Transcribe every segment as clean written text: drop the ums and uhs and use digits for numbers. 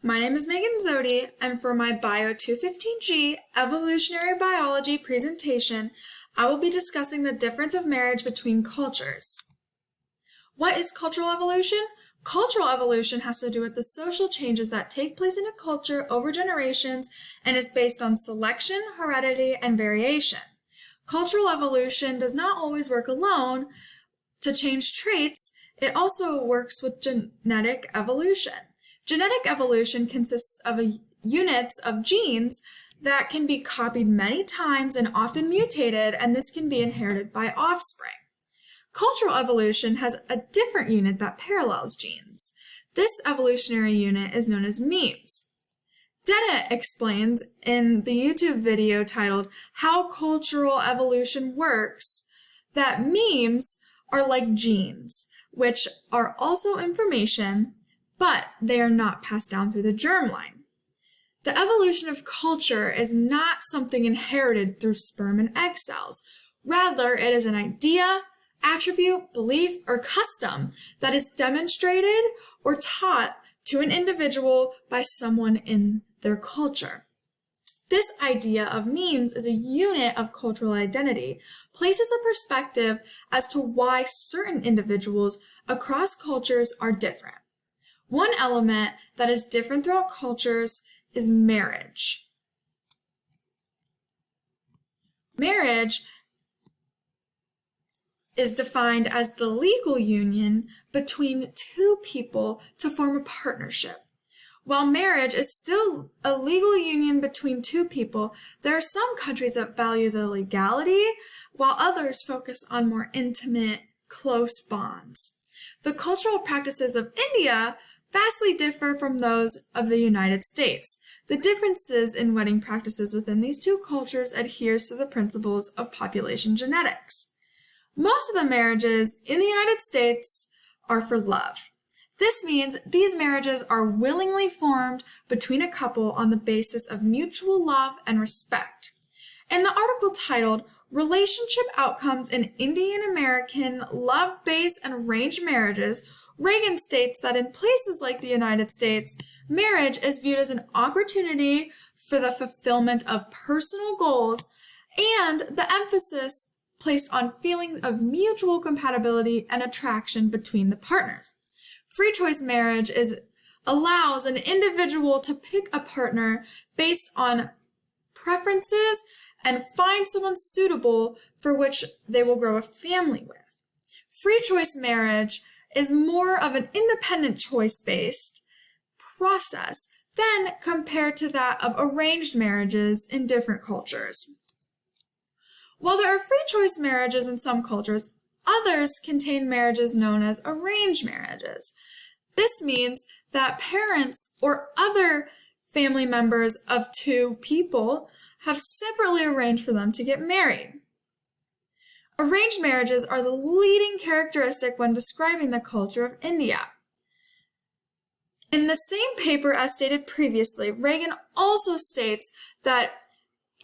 My name is Megan Zodi, and for my Bio 215G Evolutionary Biology presentation, I will be discussing the difference of marriage between cultures. What is cultural evolution? Cultural evolution has to do with the social changes that take place in a culture over generations and is based on selection, heredity, and variation. Cultural evolution does not always work alone to change traits. It also works with genetic evolution. Genetic evolution consists of units of genes that can be copied many times and often mutated, and this can be inherited by offspring. Cultural evolution has a different unit that parallels genes. This evolutionary unit is known as memes. Dennett explains in the YouTube video titled How Cultural Evolution Works that memes are like genes, which are also information, but they are not passed down through the germline. The evolution of culture is not something inherited through sperm and egg cells. Rather, it is an idea, attribute, belief, or custom that is demonstrated or taught to an individual by someone in their culture. This idea of memes as a unit of cultural identity places a perspective as to why certain individuals across cultures are different. One element that is different throughout cultures is marriage. Marriage is defined as the legal union between two people to form a partnership. While marriage is still a legal union between two people, there are some countries that value the legality, while others focus on more intimate, close bonds. The cultural practices of India vastly differ from those of the United States. The differences in wedding practices within these two cultures adheres to the principles of population genetics. Most of the marriages in the United States are for love. This means these marriages are willingly formed between a couple on the basis of mutual love and respect. In the article titled Relationship Outcomes in Indian American Love-Based and Arranged Marriages, Reagan states that in places like the United States, marriage is viewed as an opportunity for the fulfillment of personal goals and the emphasis placed on feelings of mutual compatibility and attraction between the partners. Free choice marriage allows an individual to pick a partner based on preferences and find someone suitable for which they will grow a family with. Free choice marriage is more of an independent choice-based process than compared to that of arranged marriages in different cultures. While there are free choice marriages in some cultures, others contain marriages known as arranged marriages. This means that parents or other family members of two people have separately arranged for them to get married. Arranged marriages are the leading characteristic when describing the culture of India. In the same paper as stated previously, Reagan also states that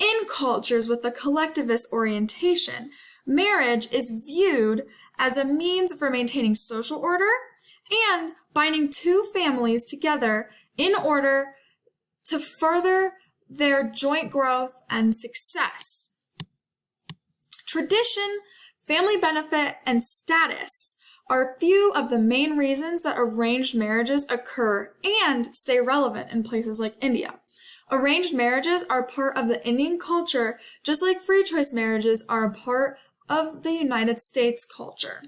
in cultures with a collectivist orientation, marriage is viewed as a means for maintaining social order and binding two families together in order to further their joint growth and success. Tradition, family benefit, and status are a few of the main reasons that arranged marriages occur and stay relevant in places like India. Arranged marriages are part of the Indian culture, just like free choice marriages are a part of the United States culture.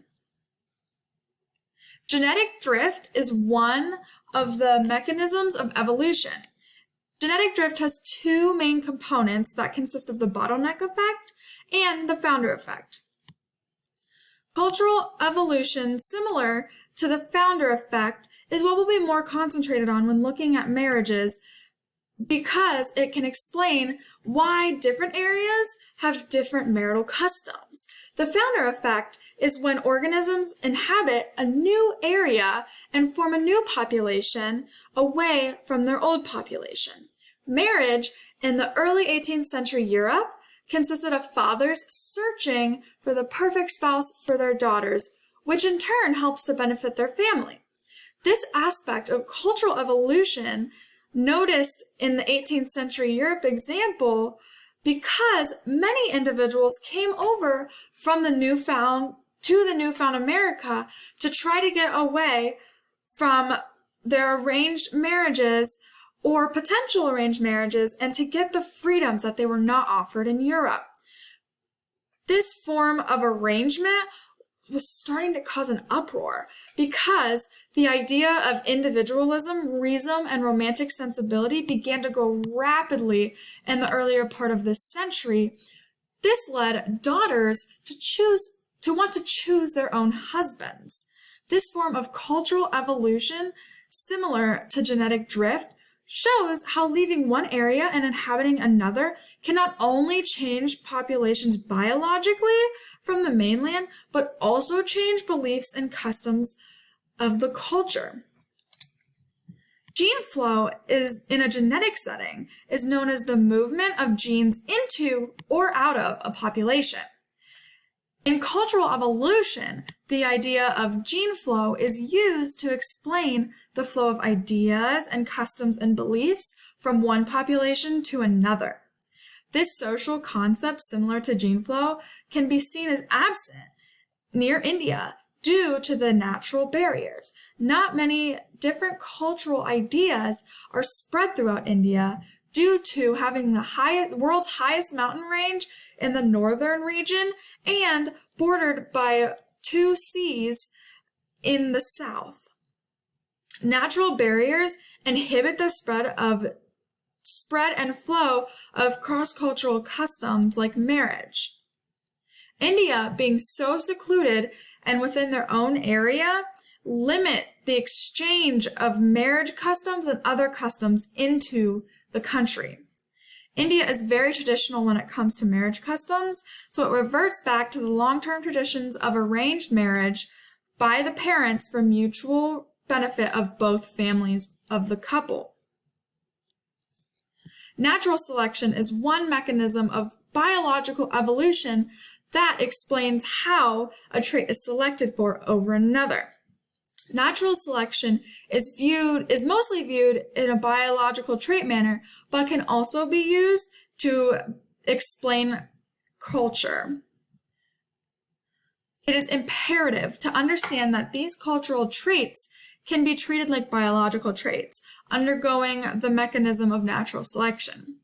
Genetic drift is one of the mechanisms of evolution. Genetic drift has two main components that consist of the bottleneck effect and the founder effect. Cultural evolution, similar to the founder effect, is what we'll be more concentrated on when looking at marriages because it can explain why different areas have different marital customs. The founder effect is when organisms inhabit a new area and form a new population away from their old population. Marriage in the early 18th century Europe consisted of fathers searching for the perfect spouse for their daughters, which in turn helps to benefit their family. This aspect of cultural evolution noticed in the 18th century Europe example because many individuals came over from the newfound America to try to get away from their arranged marriages or potential arranged marriages and to get the freedoms that they were not offered in Europe. This form of arrangement was starting to cause an uproar because the idea of individualism, reason, and romantic sensibility began to grow rapidly in the earlier part of this century. This led daughters to want to choose their own husbands. This form of cultural evolution, similar to genetic drift, shows how leaving one area and inhabiting another can not only change populations biologically from the mainland, but also change beliefs and customs of the culture. Gene flow is, in a genetic setting, is known as the movement of genes into or out of a population. In cultural evolution, the idea of gene flow is used to explain the flow of ideas and customs and beliefs from one population to another. This social concept, similar to gene flow, can be seen as absent near India due to the natural barriers. Not many different cultural ideas are spread throughout India due to having the world's highest mountain range in the northern region and bordered by 2 seas in the south. Natural barriers inhibit the spread and flow of cross-cultural customs like marriage. India, being so secluded and within their own area, limit the exchange of marriage customs and other customs into the country. India is very traditional when it comes to marriage customs, so it reverts back to the long-term traditions of arranged marriage by the parents for mutual benefit of both families of the couple. Natural selection is one mechanism of biological evolution that explains how a trait is selected for over another. Natural selection is mostly viewed in a biological trait manner, but can also be used to explain culture. It is imperative to understand that these cultural traits can be treated like biological traits, undergoing the mechanism of natural selection.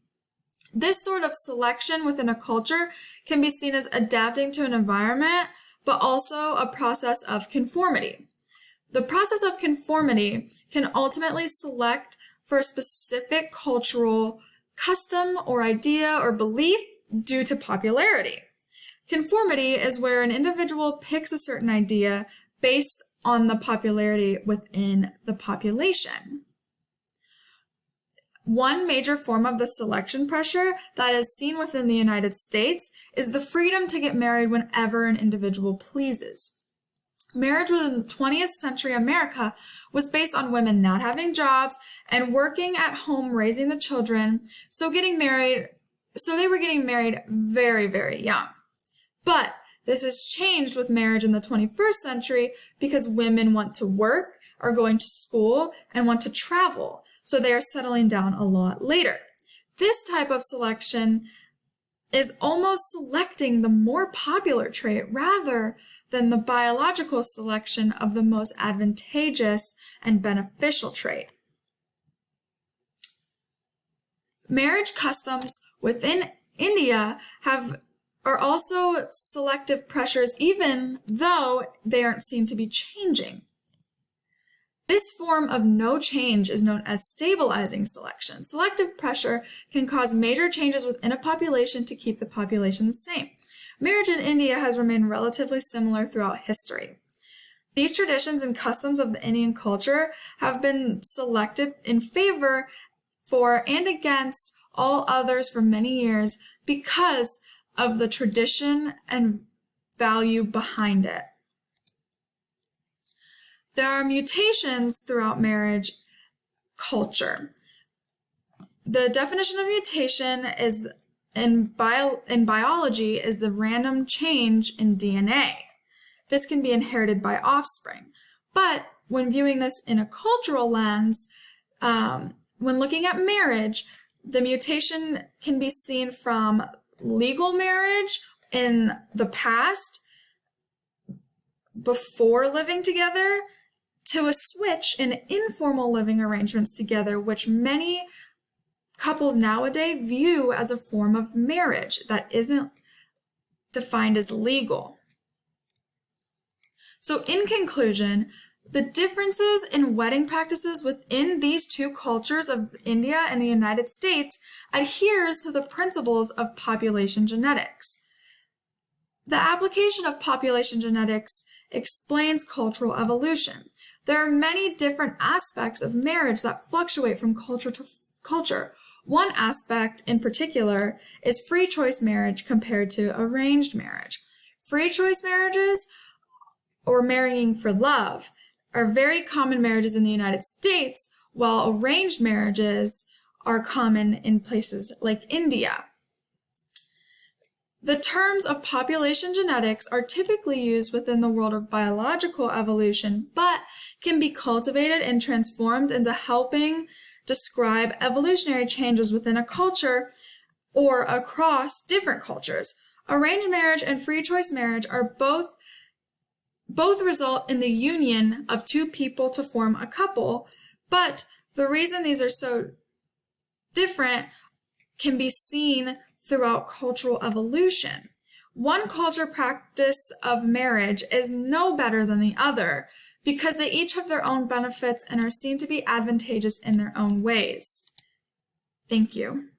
This sort of selection within a culture can be seen as adapting to an environment, but also a process of conformity. The process of conformity can ultimately select for a specific cultural custom or idea or belief due to popularity. Conformity is where an individual picks a certain idea based on the popularity within the population. One major form of the selection pressure that is seen within the United States is the freedom to get married whenever an individual pleases. Marriage within 20th century America was based on women not having jobs and working at home raising the children, so they were getting married very, very young. But this has changed with marriage in the 21st century because women want to work, are going to school, and want to travel, so they are settling down a lot later. This type of selection is almost selecting the more popular trait rather than the biological selection of the most advantageous and beneficial trait. Marriage customs within India are also selective pressures, even though they aren't seen to be changing. This form of no change is known as stabilizing selection. Selective pressure can cause major changes within a population to keep the population the same. Marriage in India has remained relatively similar throughout history. These traditions and customs of the Indian culture have been selected in favor for and against all others for many years because of the tradition and value behind it. There are mutations throughout marriage culture. The definition of mutation is in biology is the random change in DNA. This can be inherited by offspring. But when viewing this in a cultural lens, when looking at marriage, the mutation can be seen from legal marriage in the past, before living together, to a switch in informal living arrangements together, which many couples nowadays view as a form of marriage that isn't defined as legal. So in conclusion, the differences in wedding practices within these two cultures of India and the United States adheres to the principles of population genetics. The application of population genetics explains cultural evolution. There are many different aspects of marriage that fluctuate from culture to culture. One aspect in particular is free choice marriage compared to arranged marriage. Free choice marriages, or marrying for love, are very common marriages in the United States, while arranged marriages are common in places like India. The terms of population genetics are typically used within the world of biological evolution, but can be cultivated and transformed into helping describe evolutionary changes within a culture or across different cultures. Arranged marriage and free choice marriage are both result in the union of two people to form a couple, but the reason these are so different can be seen throughout cultural evolution. One culture practice of marriage is no better than the other because they each have their own benefits and are seen to be advantageous in their own ways. Thank you.